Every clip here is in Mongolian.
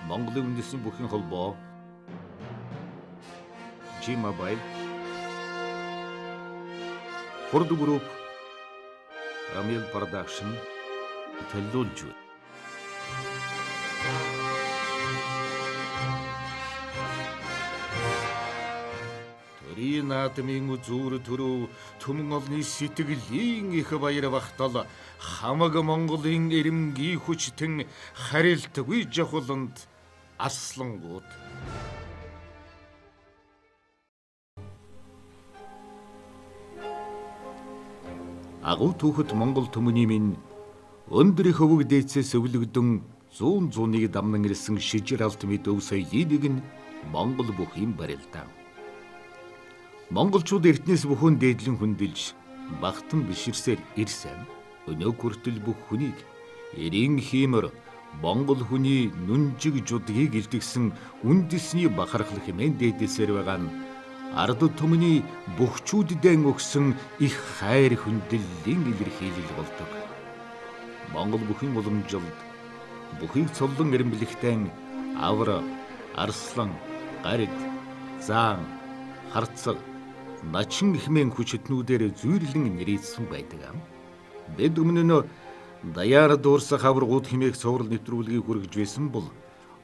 Монголын үндэсний бүхэн холбоо G-Mobile, Хурд Group, Ramil Production төлөөлж байна. Төрийн наадмын үзүүр төрөв түмэн олны сэтгэлийн их баяр багтал хамаг Монголын эрэмгийн хүчтэн харилтгүй жавхланд арслангууд. Агуу түүхэд Монгол түмний минь өндөр их өвөг дээцээс өвлөгдөн зүүн зүүнийг дамнан ирсэн шижир алт мэд өв соёлыг нь Монгол бүхийн барилдаа. Монголчууд эртнээс бүхэн дээдлэн хүндэлж багтан биширсээр ирсэн. Өнөө хүртэл бүх хүнийг эрийн хиймэр Монгол хүний нүнжиг жудгийг илтгэсэн үндэсний бахархал хэмээн дээдсээр байгаа нь ард түмний бөхчүүддэн өгсөн их хайр хүндлэлийн илэрхийлэл болдог. Монгол бүхэн уламжилд бүхийг цоллон эрэмблэхтэн авар, арслан, гарид, заан, харцаг, начин хэмээн хүчтнүүдээр зүйрлэн нэрийдсэн байдаг. Бид өмнө нь даяар дуурсах аваргууд хэмээх цоврал нэвтрүүлгийг хүргэж байсан бол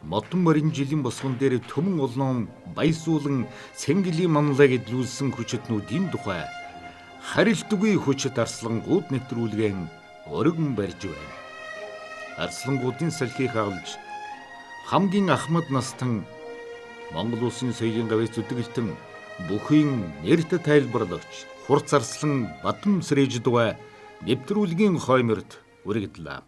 модон морин жилийн босгон дээр төмөн улаан баясуулан цэнгэлийн манлайг эдлүүлсэн хүчтнүүдийн тухай харилтгүй хүчит арслангууд нэвтрүүлгэн өргөн барьж байна. Арслангуудын салхийг хагалж хамгийн ахмад настан Монгол улсын соёлын гавьяас зүтгэлтэн бүхийн нэрт тайлбарлагч Хурц арслан Бадамсрэж дугай нэвтрүүлгийн хойморд үргэлдлээ.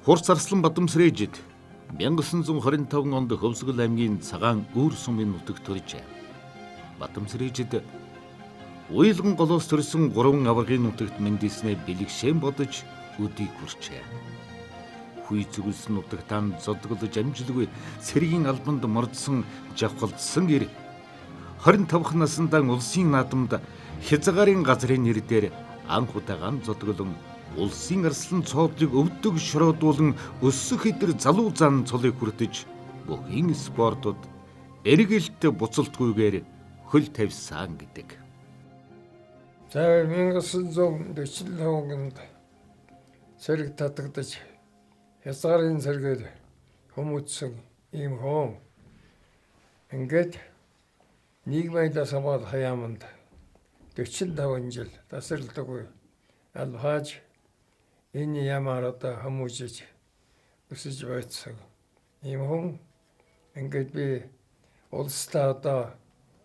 Хурц арслан Бадамсрэжид 1925 онд Хөвсгөл аймгийн Цагаан Үүр сумын нутагт төржээ. Бадамсрэжид уйлган голоос төрсөн 3 аваргын нутагт мэндийснээ бэлгшээн бодож өдийг хүрчээ. Хүй зүгэлсэн нутагтаа зодголж амжилгүй цэргийн албанд мордсон жавхалдсан ир 25 наснда улсын наадамд хязгаарын газрын нэр дээр анх удагаан зодголон улсын арслан цоодлыг өвдөг шороодуулан өссөх хэдэр залуу зан цолыг хүртэж бүхийн спортод эргэлт буцалтгүйгээр хөл тавьсан гэдэг. За 1945 онд цэрэг татагдаж хязгаарын цэргээр хүмүүжсэн ийм хүн ингээд нийгмийн дасамал хаямд 45 жил тасралтгүй алхаж энэ ямаар одоо хүмүүжиж өсөж байцсан ийм хүн ингээд би улстай одоо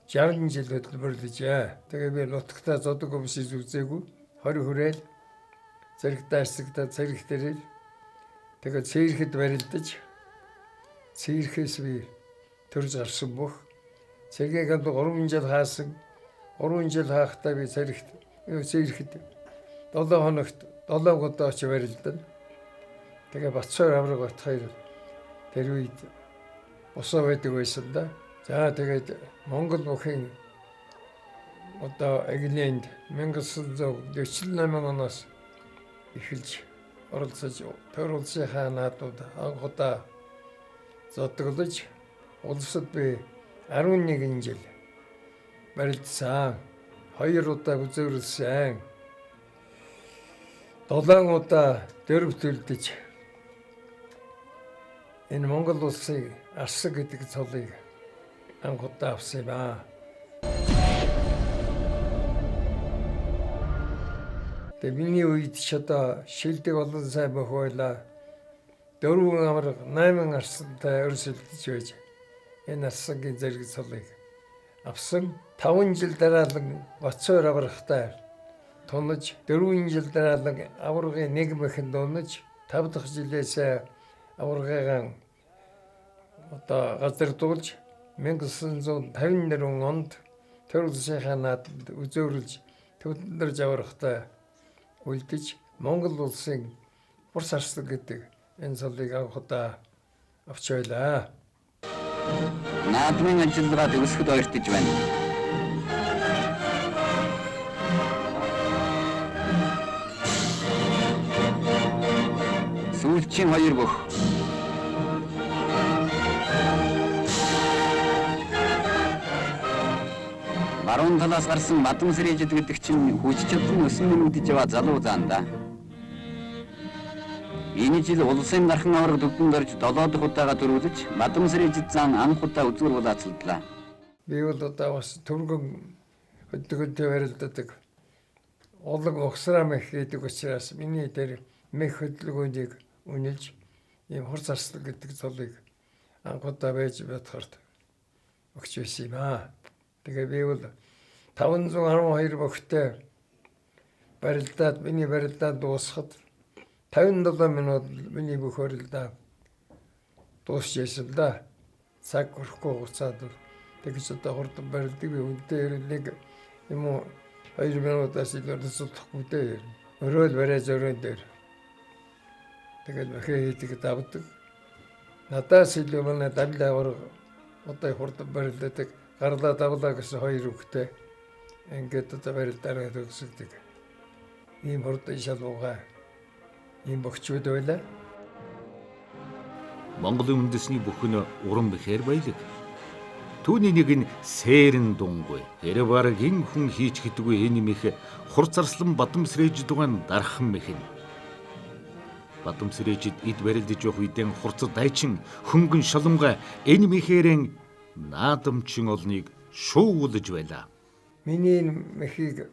60 жил хөдөлмөрлөжээ. Тэгээ би нутагтаа зодог өмсөж үзээгүй. 20 хүрээл зэрэг дайсагтаа зэрэг тэрэл тэгээ цэрэхэд барилдаж цэрэхээс би төрж гарсан бүх цэрэгийг 3 жил хаасан. 3 жил хаахтаа би цэрэхэд 7 хоногт 7 удаа ч барилдан. Тэгээ Батцоор авраг бат хоёр тэр үед босоо байдаг байсан да. За тэгээд Монгол бүхэн одоо Эглэнд 1948 оноос эхэлж оролцож төр улсын хаанаатууд анх удаа зодглож улсад би 11 жил барилдсан. 2 удаа үзүүрлсэн. 7 удаа дөрвөлдөж энэ Монгол улсыг арсаг гэдэг цолыг анх удаа авсан ба. Тэгээ миний үед ч одоо шилдэг олон сайн бөх байла. 4 аварга 8 арсантай өрсөлдөж байж энэ арсангийн зэрэг цолыг авсан. 5 жил дараалан Батцоор аврагтай тунаж 4 жил дараалан аваргын нэг мэхэн дунаж 5 дахь жилээс аваргын одоо газар дуулж 1954 онд төр улсын хаанаатанд үзүүрлж төвлөрж аврагтай үлдэж Монгол улсын Урс арслан гэдэг энэ цолыг анх удаа авч байлаа. Наадмын ажиллагаа төгсгөд ойртож байна. Сүүлчийн хоёр бүх. Баруун талаас гарсан Бадам Сэрээжид гэдэг чинь хүч чадсан өсөн нэмэгдэж яваа залуу заанда. Энэ жил улсын дархан авраг төвдөнд орж 7 дахь удаага төрүүлж Бадам Сэрээжид заан анх удаа үзүүр булаацалдлаа. Би бол одоо бас түргэн хөдөлгөөнтэй барилдадаг. Улаг ухсраа мэх гэдэг учраас миний дээр мэх хөдөлгөөнийг үнэлж ийм хур зарслаг гэдэг цолыг анх удаа байж бодоход өгч байсан юм аа. Тэгээ би бол 512 бохтой барилдаад миний барилдаа дуусахад 57 минут миний бүх барилдаа дуусчихсан л да. Цаг хүрэхгүй хугацаад тэгж одоо хурдан барилдаг би үнтэй нэг юм уу 2 минутаас илүү зүтгэхгүй дээ. Өрөөл барай зөрөн дээр. Тэгээд мөхөө хийдэг давдаг. Надаас илүү манай далайгаар одоо хурдан барилдадаг. Гарлаа давлаа гэсэн хоёр үгтэй. Ингээд одоо барилдаараа төгсөдөг. Ийм хурдан шалгуугаа ийм бохчуд байлаа. Монголын үндэсний бүхэн уран бэхээр баялаг. Түүний нэг нь сэрэн дунгуй. Хэрэг бараг ин хүн хийж гэдэггүй энэ мэх хур зарслан Бадам Сэрээжид дугаан дархан мэх нь. Бадам Сэрээжид эд барилдаж явах үедээ хурцад дайчин хөнгөн шоломгой энэ мэхээрэн наадамчин олныг шуугуулж байлаа. Миний мехийг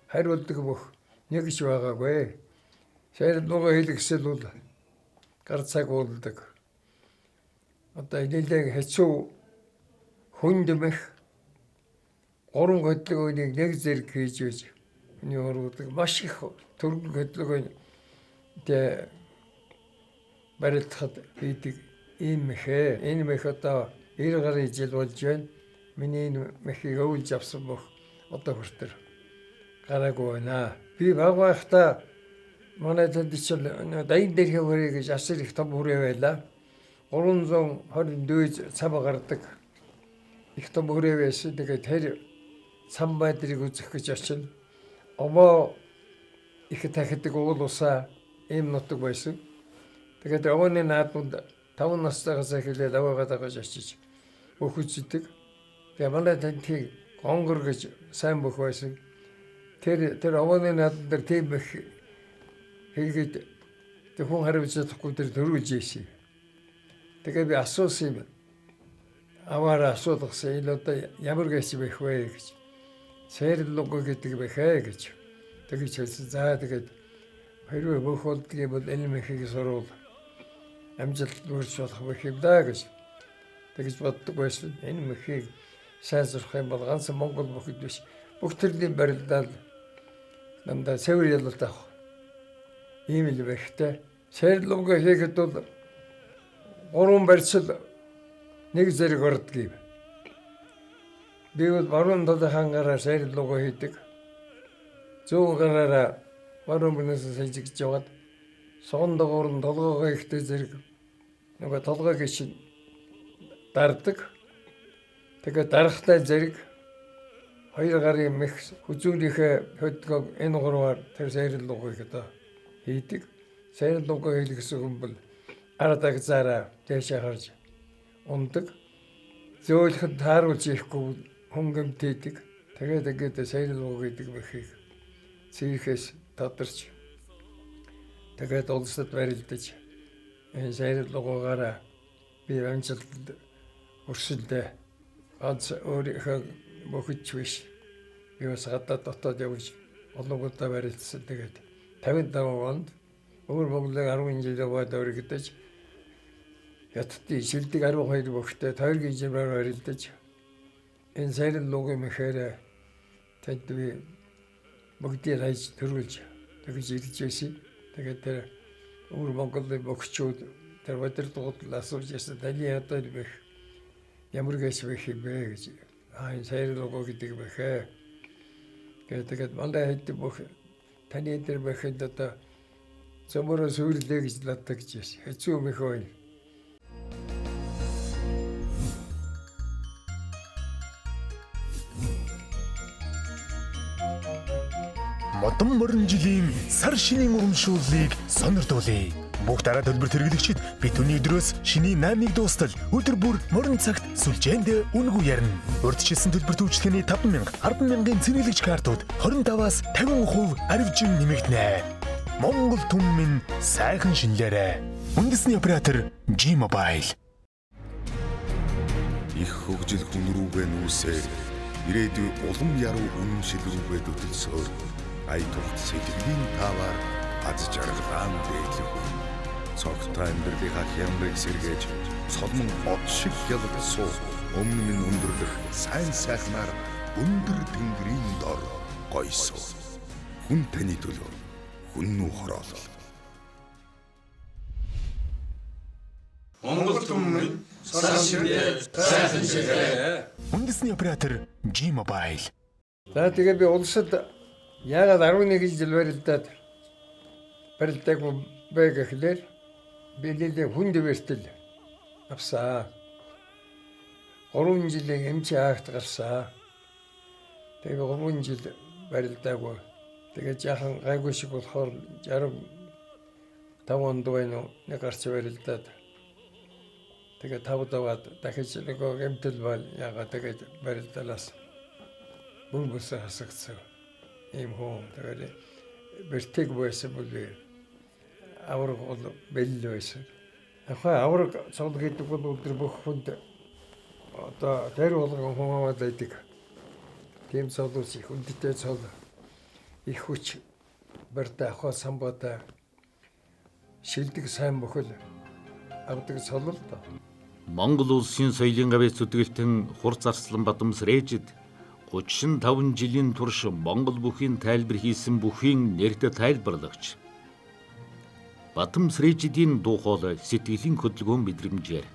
хариулдаг бүх нэг ч байгаагүй. Сэрэн дунгуй хэлгэсэл бол гар цаг уулдаг. Одоо нэлээд хэцүү хүнд мэх 3 хөдөлгөөнийг нэг зэрэг хийж байж миний уруудаг маш их төргөн хөдөлгөөн тэ барилдахад хийдэг ийм мэхээ. Энэ мэх одоо 90 гаруй жил болж байна. Миний мехийг өвлж авсан бүх одоо хүртэл гараагүй байна. Би баг байхдаа манай тэнд чинь дайн дээрхээ хүрээ гэж асар их том хүрээ байлаа. 322 цав гардаг. Их том хүрээ байсан. Тэгээд тэр цам байдрыг үзэх гэж очив. Овоо их тахидаг уул усаа ийм нутаг байсан. Тэгээд овооны наадмууд 5 настайгаас эхлээд аваагаад агаж очиж бүх үздэг. Тэгээд манай тантыг гонгор гэж сайн бүх байсан. Тэр овооны наадмын дээр тийм их хийгээд хүн хариуж чадахгүй тэр төрүүлж ийсэн. Тэгээд би асуусан юм. Аваараа асуудагсан. Энэ одоо ямар гэс байх вэ гэж. Сэрэл луг гэдэг бэхэ гэж. Тэгэж хэлсэн. За тэгээд хэрвээ бүх болдгийг бол энэ мехийг сурвал амжилт хүрч болох байх юм да гэж. Тэгэж боддог байсан. Энэ мехийг сайн сурах юм бол ганц Монгол бүхэд биш. Бүх төрлийн барилдаал дандаа цэвэр ялалт авах. Ийм л бэхтэй. Сэрэл луг хийхэд бол 3 барьцал нэг зэрэг ордгийг. Би бол баруун талын хангараа сэрэл луг хийдэг. Зүүн гараараа баруун бүнээс сэлжиж яваад сон дагуурн толгоогоо ихтэй зэрэг нөгөө толгойг чинь дардаг. Тэгээд дарахтай зэрэг 2 гарын мэх хүзүүнийхээ хөдөлгөөг энэ гурваар тэр сэрэл лугийг одоо хийдэг. Сэрэл луг хийлгэсэн хүн бол арадаг зараа дэшээ харж ундаг. Зөөлхөд тааруулж ихгүй хөнгөмт хийдэг. Тэгээд сэрэл луг гэдэг мөхийг цэвэрхээс тодорч тэгээд улсад барилдаж энэ сэрэл лугаараа би амжилт өрсөлдөө ганц өөрийнхөө бохич биш. Би бас гадаад дотоод явж олон удаа барилдсан. Тэгээд 55 онд өөр Монголын 10 жил яваад өргөдөж ятдын шилдэг 12 бохтой тойргийн жимээр барилдаж энэ сэрэл лугийн мэхээр тэд би бүгдийг хайж төрүүлж тэгж ирж байсан. Тэгээд тэр өөр Монголын бохчууд тэр удирдлагууд асууж ясан таны одоо бэх ямар гэс бэх юм бэ гэж. Энэ сэрэл луг гэдэг бэхэ. Тэгээд манай хэд бүх таны дээр бэхэд одоо зөмөрөө сүрлээ гэж ладдаг гэж байсан. Хэцүү мэх байна. Модон морин жилийн сар шинийн урамшууллыг сонирдуулъя. Бүх дараа төлбөр хэрэглэгчид бид түүний өдрөөс шиний 8-ыг дуустал өдөр бүр морин цагт сүлжээнд үнэгүй ярина. Урьдчилсан төлбөр төвчлөгийн 5,000, 10,000-ын цэнэглэгч картууд 25-аас 50% арвижин нэмэгдэнэ. Монгол түн минь сайхан шинэлээрэ. Үндэсний оператор G-Mobile. Их хөгжил хүн рүүгээ нүүсээр ирээдүйн улам яруу үнэмшил рүүгээ дөтөлсөөр ая тухт сэтгэлийн таваар аз жаргалаан дээдлэх. Цогтой амьдралынхаа хямрыг сэргээж цолмон од шиг ялгсуу өмнө минь өндөрлөх сайн сайхнаар өндөр тэнгэрийн дор гойсоо. Хүн таны төлөө хүннүү хороолол. Монгол түмэн сайн ширээ. Үндэсний оператор G-Mobile. За тэгээ би улсад яагаад 11 жил барилдаг бэ гэхлээр би нэлээд хүнд бэртэл авсаа. 3 жилийн эмч агт гарсаа. Тэгээ 3 жил барилдаагүй. Тэгээ жаахан гайгүй шиг болохоор 65 онд байна уу нэг гарч барилдаад. Тэгээ 5 даваад дахиж нэг гэмтэл бол яагаад тэгээд барилдалаас бүр бүсээ хасагдсан. Ийм хүн тэгээд бэртэг байсан бүлээ. Авраг бол бэл байсан. Ахаа авраг цол гэдэг бол өдөр бүх хүнд одоо тэр болгон хүмүүс байдаг. Тийм цолоос их хүндтэй цол их хүч барьтай ахаа самбата шилдэг сайн бүхэл авдаг цол л доо. Монгол улсын соёлын гавьяа зүтгэлтэн Хур Зарслан Бадамсрээжид 35 жилийн турш Монгол бүхийн тайлбар хийсэн бүхийн нэртэй тайлбарлагч Бадамсрээжидийн дуу хоол сэтгэлийн хөдөлгөөн мэдрэмжээр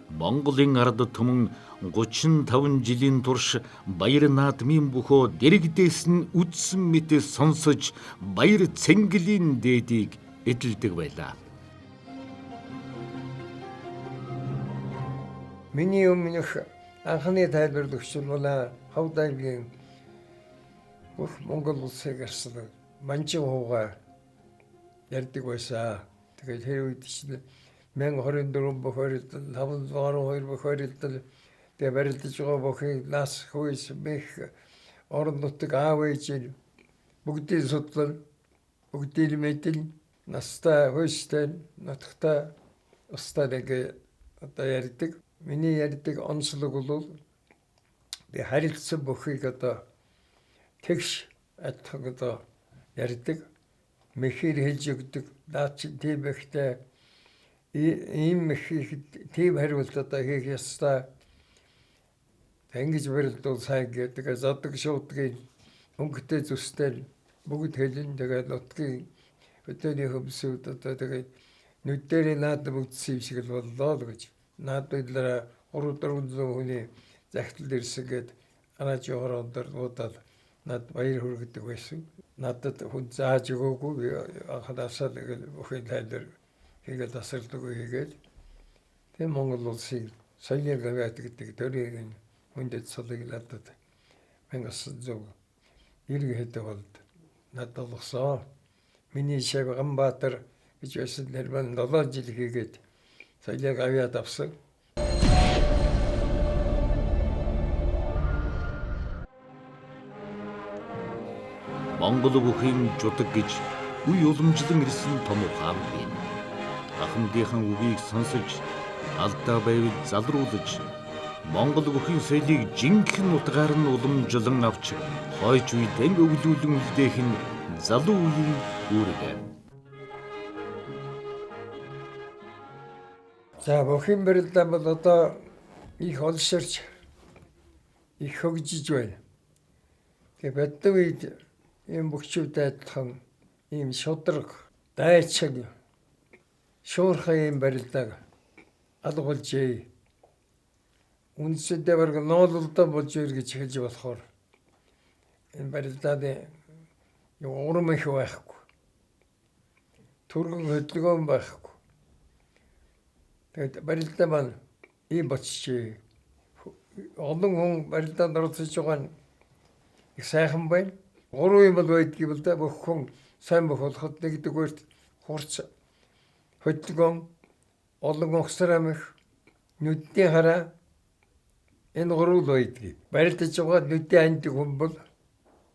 Монголын ард түмэн 35 жилийн турш баяр наадмын бөхөө дэрэгдээс нь үдсэн мэт сонсож баяр цэнгэлийн дээдийг эдэлдэг байлаа. Миний өмнөх анхны тайлбарлагч бол хавдайгийн бүх Монгол улсыг арсан манчин хууга ярьдаг байсан. Тэгээд тэр үед чинь 1024 бохорилдол 562 бохорилдол тэгээ барилдаж байгаа бүхий нас хүйс мэх орон нутаг аав ээж бүгдийг судлал бүгдийг мэдэн настай хүйстэй нутагтай устдаг одоо ярьдаг. Миний ярьдаг онцлог бол би харилцсан бүхийг одоо тэгш атхаг одоо ярьдаг. Мэхэр хэлж өгдөг. Наач тийм ихтэй ийм их тийм хариулт одоо хийх ёстой. Тэнгиж барилдуул сайн гэдэг. Зодог шуудгийн өнгөтэй зүстэй бүгд хэлэн тэгээд нутгийн өдөөний хөмсөд одоо тэгээд нүдэрээ наадам үтсэн юм шиг л боллоо л гэж. Наадмаар 300 хүний захидал ирсэн гээд анаач хооронд дуудаад над баяр хүргэдэг байсан. Надад хүн зааж өгөөгүй анханасаа тэгэл бүхэн тайлбар хийгээд тасалдаг хийгээд тийм Монгол улсын соёлын гавьяа гэдэг төрийн хүндэт цолыг надад 1990 хэдэн онд надад олгосон. Миний шав Ганбаатар гэж байсан нэр маань 7 жил хийгээд соёлын гавьяад авсан. Монгол бүхийн жудаг гэж үе уламжлан ирсэн том ухаан байна. Ахмадынхан үгийг сонсож алдаа байвал залруулж Монгол бүхийн соёлыг жинхэнэ утгаар нь уламжлан авч хойч үедээ өглүүлэн үлдээх нь залуу үеийн үүрэг. За бүхийн барилдаа бол одоо их олширч их хөгжиж байна. Тэгээ баддаг үед ийм бүхчүүд адилхан ийм шудраг дайчиг шуурхай ийм барилдааг алгуулжээ. Үнэсэндээ бараг ноололдоо болж ир гэж хэлж болохоор энэ барилдаад урам их байхгүй. Түргэн хөдөлгөөн байхгүй. Тэгээд барилдаа маань ийм болчихжээ. Олон хүн барилдаанд оролцож байгаа нь их сайхан байна. 3 юм бол байдгийг л да бүх хүн сайн болох болоход нэгдүгээрт хурц хөдөлгөөн олон огсор амих нүдний хараа энэ гурвал байдгийг барилдаж байгаа нүдний андиг хүн бол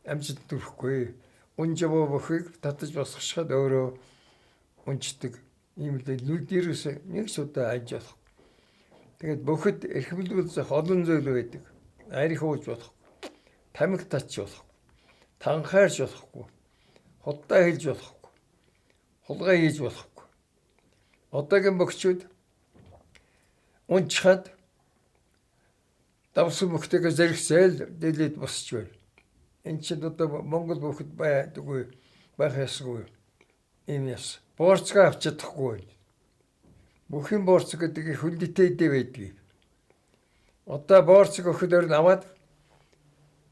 амжилт төрөхгүй. Унжбоо бохыг татаж босгоход өөрөө унждаг. Ийм л нүдээрээс нэг шудаа аж болох. Тэгээд боход эрхэмлүүлэх олон зүйл байдаг. Арих ууж болох. Тамиг татч болох. Танхаарч болохгүй. Худаа хийж болохгүй. Хулгай хийж болохгүй. Одоогийн бохчууд унчхад давсан бохтойгоо зэрэгсээл дэлээд босч байна. Энд чинь одоо Монгол боход байдаггүй байх ёсгүй. Ийм яс. Борцгоо авч чадахгүй. Бүхэн борцог гэдэг хүндэтэй байдгийг. Одоо борцог өгөхөөр нь аваад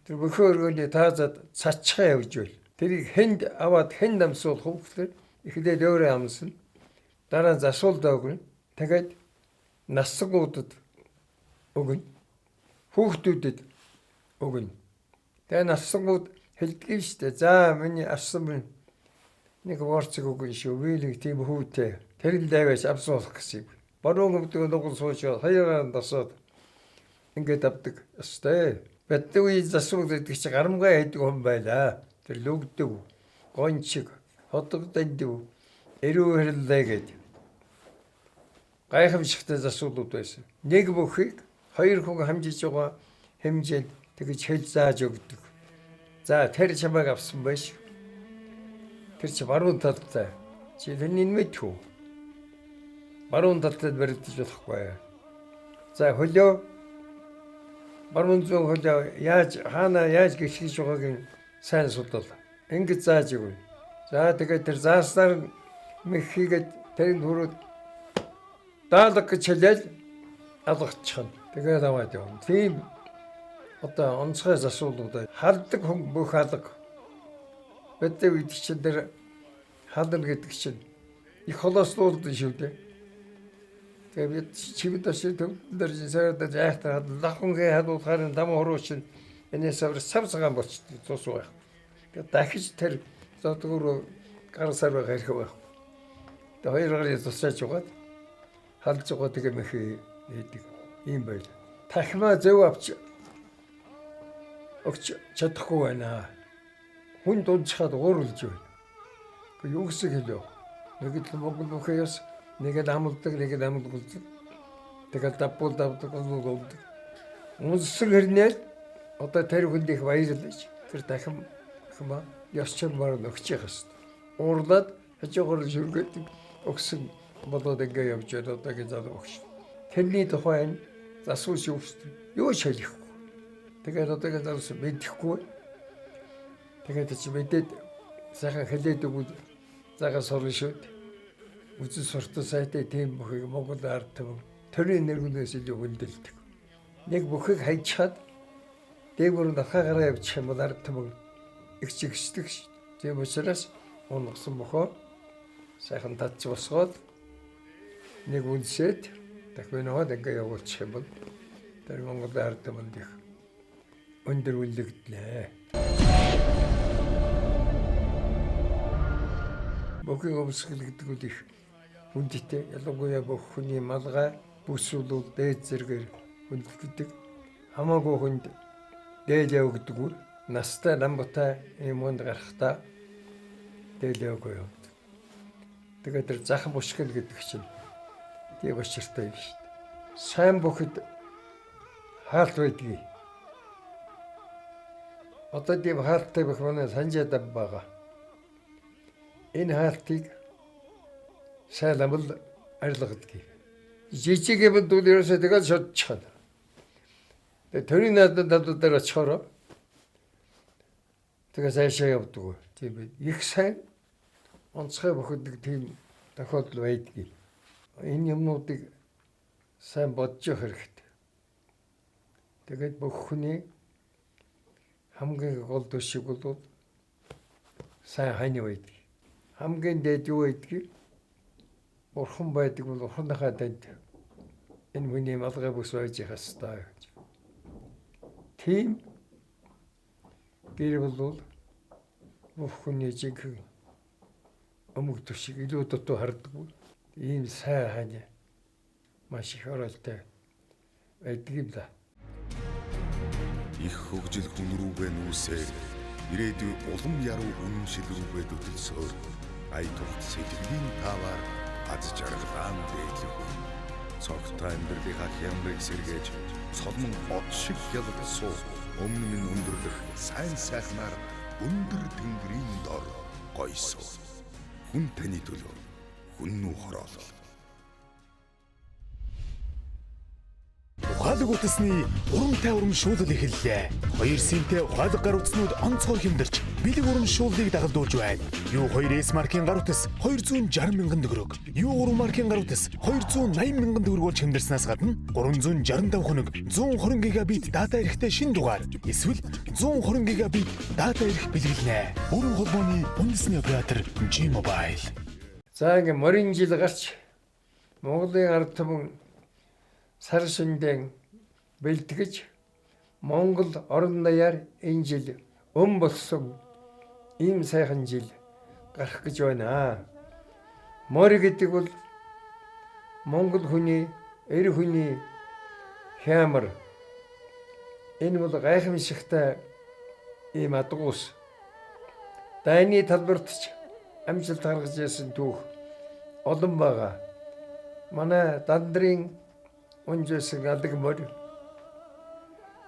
тэр бүхэн өргөний таазад цачхаа явж байл. Тэрийг хэнд аваад хэнд амсуул хөвгөлөөр эхлээд өөрөө амсна. Дараа нь засуулдаа өгнө. Тэгээд насгуудад өгнө. Хүүхдүүдэд өгнө. Тэгээ насгууд хэлдэг шүү дээ. За миний авсан минь нэг борцог өгнө шүү. Вилэг тийм хүүтэй. Тэр л дэвэж авсуулах гэсэн. Баруун өвдөг нугал суучаад хаягаар дасаад ингээд авдаг. Өстэй. Бэтгүй засууг гэдэг чи гарамгай хийдэг хүн байлаа. Тэр лүгдэг. Гончиг, хотгодонд эрүү хэрлээ гэдэг. Гайхамшигтай засуулууд байсан. Нэг бүхийг хоёр хүн хамжиж байгаа хэмжээнд тэгж хэл зааж өгдөг. За тэр чамайг авсан байж. Тэр чи баруун талтай. Чи тэрний мэдхүү. Баруун талтай баригдаж болохгүй. За хөлөө баруун зүүн хөлөө яаж гიშгэж байгааг сайн судал. Ингэж зааж өгнө. За тэгээд тэр зааснаар мэхийгээд тэрийн хүрээд даалга гэж хэлэл алгачих нь. Тэгээд аваад явна. Тийм одоо онцгой асуулууд халдаг хүн бүх алга. Бэтэ үед чинь тэр халдна гэдэг чинь их холослуулдаг шүү дээ. Тэгээд чивд ашиг төвдөр зэрэг яахтаа лахунгийн хадуулахаар дам хорууч энэ савсагаан болчихсон цус байх. Тэгээд дахиж тэр зодгоор гар сар байх хэрэг байх. Тэгээд хоёр гарын тусаач угаад халж байгаа тэгээ мэхий хийдэг юм байл. Тахмаа зөв авч өгч чадахгүй байна. Хүн дунчхад ууралж байна. Гэхдээ юу гэсэн хэлөө. Нэг л Монгол бүхэс нэг л амлдаг, нэг л амлдаг. Тэгээд давбал давдаг болдог. Унсан хэрнээ одоо тэр хүнд их баярлаж тэр дахин хэмээ ясчмаар өгчих хэвээр. Уурлаад хажуугаар шүргээд өгсөн болоод ингээ явж байгаа одоогийн залуу өгч. Тэрний тухайн засууш юу шалихгүй. Тэгээд одоогийн залуус мэдэхгүй. Тэгээд чи мэдээд сайхан хэлээд өгвөл загас сурна шүү. Үзэн суртан сайтай тийм бүхийг Монгол ард түмэн төрийн нэргүүнээс илүү хүндэлдэг. Нэг бүхийг хайчаад дээгүүр дахаагараа явчих юм бол ард түмэн их чигсдэг шүү. Тийм учраас унгасан бохоо сайхан татж босгоод нэг үнсээд дахин нөхөд ингээ явуулчих юм бол тэр Монгол ард түмэнд их өндөр үлдэгдлээ. Бүхий өмсгөл гэдэг үл их хүндэтэй. Ялангуяа бүх хүний малгай бүсүүлүүд дээд зэргээр хүндэлдэг. Хамаагүй хүнд дээд явагддаг үл настай ламбатай юм онд гарахтаа дээд явгүй юм. Тэгээд тэр захын бушгил гэдэг чинь тийм очиртай юм шүү дээ. Сайн бүхэд хаалт байдгийг. Одоо тийм хаалттай бүх манай санжаад байгаа. Энэ хаалтыг сайн амл арилгадаг. Жижиг юм дүүл ерөөсөө тэгэл шодчихно. Тэгээ төрийн надад дээр очихороо тэгээ сайшаа явдаг. Тийм бай. Их сайн онцгой боходог тийм тохиолдол байдгийг. Энэ юмнуудыг сайн бодож явах хэрэгтэй. Тэгээд бүх хүний хамгийн гол төшиг бол сайн хань байдаг. Хамгийн дээд юу байдгийг Бурхан байдаг бол Бурханыхаа данд энэ хүний малгай бүс байж хастаа гэж. Тийм гэр бол бүх хүний жинхэнэ өмг төшиг илүү дутуу харддаг. ийм сайн хааны маш их оролтой байдаг юм да. Их хөгжил хүн рүүгээ нүүсээр ирээдүйн улам яруу үнэн шил рүүгээ дөтөлсөөр ая тухт сэтгэлийн таваар аз жаргалаан дээдлэх. Цогтой амьдралынхаа хямрыг сэргээж цолмон од шиг ялгсуу өмнө минь өндөрлөх сайн сайхнаар өндөр тэнгэрийн дор гойсоо. Хүн таны төлөө хүннүү хороолол. Ухаалаг утасны урамтай урамшуулал эхэллээ. 2 синтээ ухаалаг гар утаснууд онцгой хэмдэрч бэлэг урамшууллыг дагалдуулж байна. U2S маркийн гар утас 260 мянган төгрөг. U3 маркийн гар утас 280 мянган төгрөг болж хэмдэрснээс гадна 365 хоног 120 гигабит дата эрэхтэй шинэ дугаар эсвэл 120 гигабит дата эрх бэлгэлнэ. Бүрэн холбооны үндэсний оператор G-Mobile. За ингээ морин жил гарч Монголын ард түмэн сар шиндэн бэлтгэж Монгол орон даяар энэ жил болсон ийм сайхан жил гарах гэж байна. Морь гэдэг бол Монгол хүний, эр хүний хямар. Энэ бол гайхамшигтай ийм адгуус. Дайны талбарт ч амжилт гаргаж ирсэн түүх олон байгаа. Манай дандрын унжсэн алдаг морь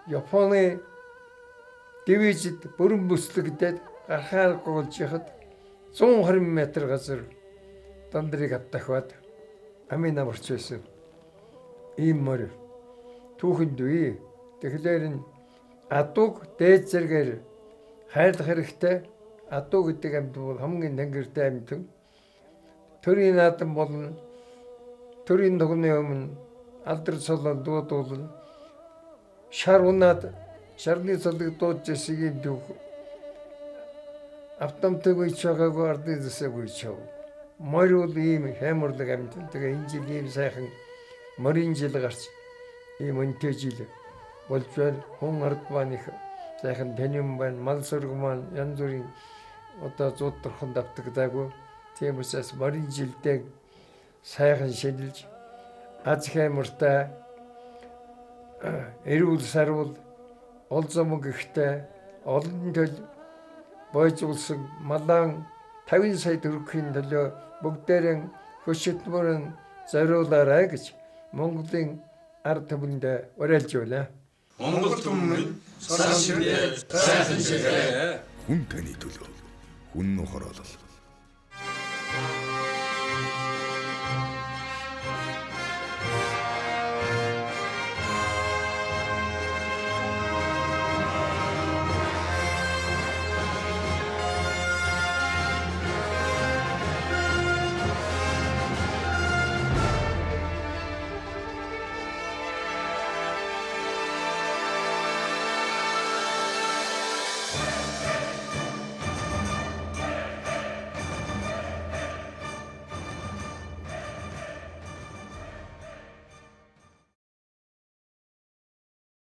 Японы дивижид бүрэн бүслэгдээд гарахаар гуулж яхад 120 м газар дандрыг автахад амин амарч байсан. Ийм морь түүхэнд үе. Тэгэхээр нь адууг дээд зэргээр хайлах хэрэгтэй. Адуу гэдэг амьд бол хамгийн тэнгэртэй амьд. Төрийн наадам болно. Төрийн тогны өмнө алдар цолон дуудуулна. Шар унаад шарны цолыг дуудаж ирсэгийн түүх. Автомтыг үйч байгаагүй ардын засаг үйч яв. Морь бол ийм хямрлаг амьд. Тэгээ энэ жил ийм сайхан морин жил гарч ийм өнтэй жил болж байна. Хүн ард маань их сайхан танин байна. Мал сүрэг маань янз бүрийн одоо зуудтарханд автагдаагүй. Тийм учраас морин жилдээ сайхан шинжилж аз хямртай эрүүл сарвал ол зам гихтэй олон төл бойжуулсан малан 50 сая төгрөгийн төлөө бүгдээрээ хөшөтмөрөн зориулаарай гэж Монголын ард түмэнд уриалж байна. Монгол түмэн сайн ширээ сайхан ширээ хүн таны төлөө хүн хороолол.